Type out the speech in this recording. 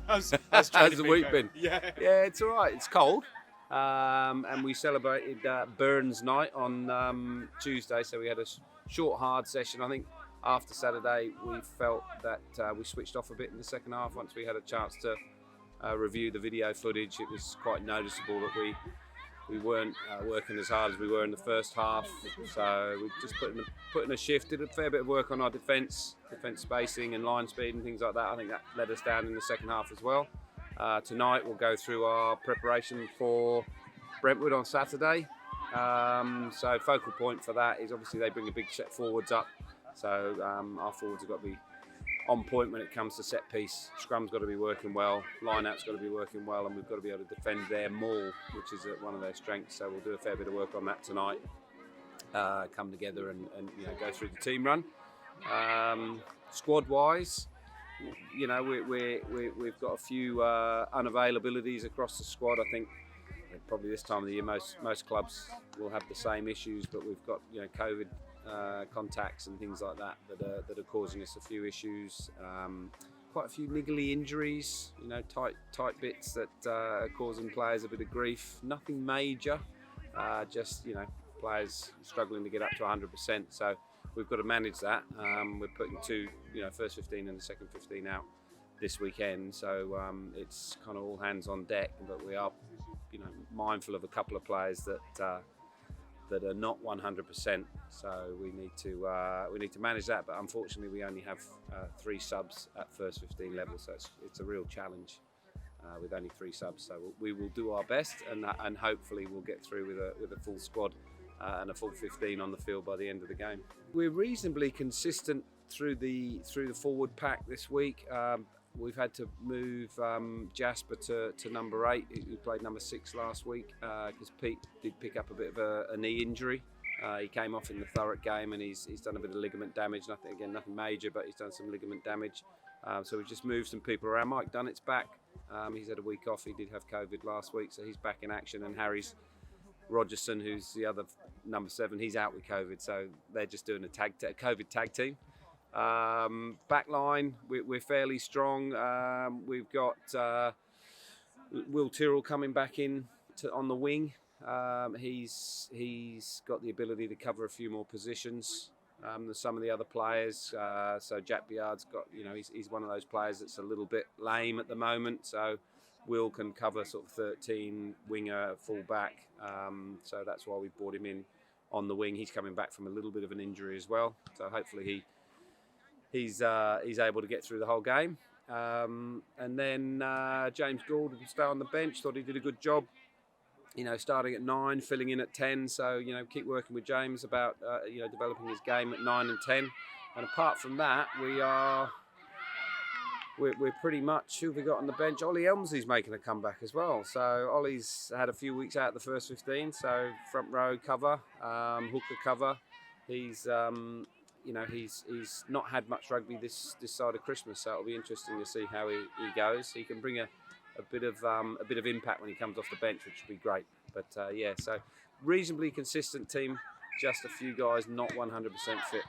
How's the week been? Yeah. Yeah, it's all right. It's cold. And we celebrated Burns Night on Tuesday, so we had a short, hard session. I think after Saturday, we felt that we switched off a bit in the second half. Once we had a chance to review the video footage, it was quite noticeable that we weren't working as hard as we were in the first half. So we just put in a shift, did a fair bit of work on our defence spacing and line speed and things like that. I think that let us down in the second half as well. Tonight we'll go through our preparation for Brentwood on Saturday. So focal point for that is obviously they bring a big set forwards up. So our forwards have got to be on point when it comes to set piece. Scrum's got to be working well, line-out's got to be working well, and we've got to be able to defend their maul, which is one of their strengths. So we'll do a fair bit of work on that tonight. Come together and go through the team run. Squad-wise, we've got a few unavailabilities across the squad. I think probably this time of the year most clubs will have the same issues, but we've got COVID contacts and things like that are causing us a few issues. Quite a few niggly injuries, tight bits that are causing players a bit of grief. Nothing major, just players struggling to get up to 100%. So we've got to manage that. We're putting two, first 15 and the second 15 out this weekend. So it's kind of all hands on deck. But we are, mindful of a couple of players that are not 100%. So we need to manage that. But unfortunately, we only have 3 subs at first 15 level. So it's a real challenge with only 3 subs. So we will do our best, and hopefully we'll get through with a full squad. And a full 15 on the field by the end of the game. We're reasonably consistent through the forward pack this week. We've had to move Jasper to number 8, who played number 6 last week, because Pete did pick up a bit of a knee injury. He came off in the Thurrock game, and he's done a bit of ligament damage. Nothing major, but he's done some ligament damage. So we've just moved some people around. Mike Dunnett's back. He's had a week off. He did have COVID last week, so he's back in action. And Harry's Rogerson, who's the other number 7, he's out with COVID, so they're just doing a COVID tag team. Back line, we're fairly strong. We've got Will Cotterill coming back in on the wing. He's got the ability to cover a few more positions than some of the other players. So Jack Biard's got, he's one of those players that's a little bit lame at the moment. So Will can cover sort of 13 winger, full back. So that's why we brought him in on the wing. He's coming back from a little bit of an injury as well. So hopefully he's able to get through the whole game. And then James Gould will stay on the bench. Thought he did a good job, starting at 9, filling in at 10. So, keep working with James about, developing his game at 9 and 10. And apart from that, we're pretty much, who have we got on the bench? Ollie Elmsley's making a comeback as well. So Ollie's had a few weeks out the first 15. So front row cover, hooker cover. He's not had much rugby this side of Christmas. So it'll be interesting to see how he goes. He can bring a bit of impact when he comes off the bench, which would be great. But so reasonably consistent team. Just a few guys not 100% fit.